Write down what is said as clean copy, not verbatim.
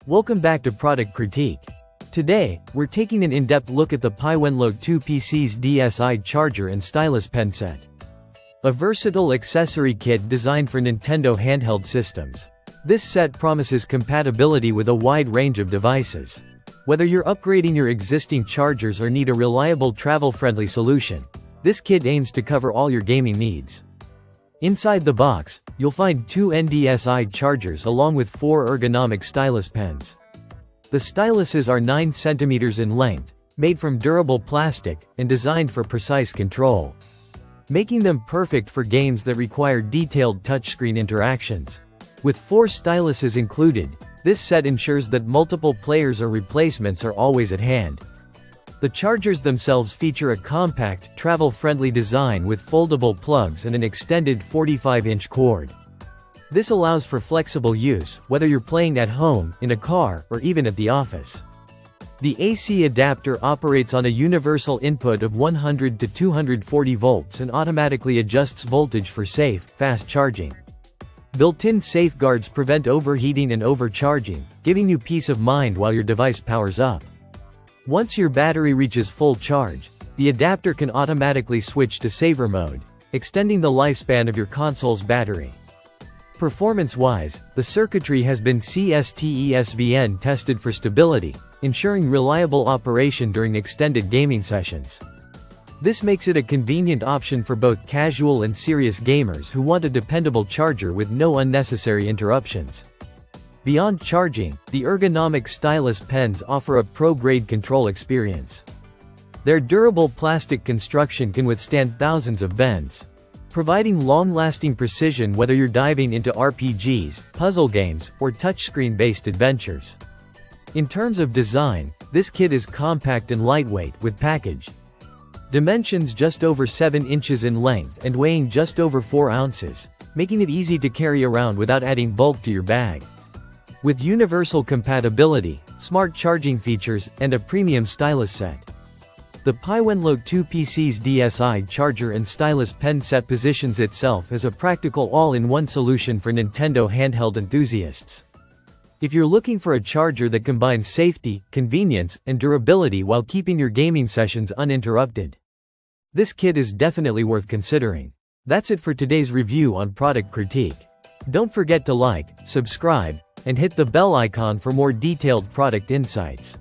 Welcome back to Product Critique. Today, we're taking an in-depth look at the Pywenlo DSi charger and stylus pen set. A versatile accessory kit designed for Nintendo handheld systems. This set promises compatibility with a wide range of devices. Whether you're upgrading your existing chargers or need a reliable travel-friendly solution, this kit aims to cover all your gaming needs. Inside the box, you'll find two DSi chargers along with 4 ergonomic stylus pens. The styluses are 9 cm in length, made from durable plastic, and designed for precise control, making them perfect for games that require detailed touchscreen interactions. With 4 styluses included, this set ensures that multiple players or replacements are always at hand. The chargers themselves feature a compact, travel-friendly design with foldable plugs and an extended 45-inch cord. This allows for flexible use, whether you're playing at home, in a car, or even at the office. The AC adapter operates on a universal input of 100 to 240 volts and automatically adjusts voltage for safe, fast charging. Built-in safeguards prevent overheating and overcharging, giving you peace of mind while your device powers up. Once your battery reaches full charge, the adapter can automatically switch to saver mode, extending the lifespan of your console's battery. Performance-wise, the circuitry has been CSTESVN tested for stability, ensuring reliable operation during extended gaming sessions. This makes it a convenient option for both casual and serious gamers who want a dependable charger with no unnecessary interruptions. Beyond charging, the ergonomic stylus pens offer a pro-grade control experience. Their durable plastic construction can withstand thousands of bends, providing long-lasting precision whether you're diving into RPGs, puzzle games, or touchscreen-based adventures. In terms of design, this kit is compact and lightweight with package dimensions just over 7 inches in length and weighing just over 4 ounces, making it easy to carry around without adding bulk to your bag. With universal compatibility, smart charging features, and a premium stylus set, the Pywenlo DSi charger and stylus pen set positions itself as a practical all-in-one solution for Nintendo handheld enthusiasts. If you're looking for a charger that combines safety, convenience, and durability while keeping your gaming sessions uninterrupted, this kit is definitely worth considering. That's it for today's review on Product Critique. Don't forget to like, subscribe, and hit the bell icon for more detailed product insights.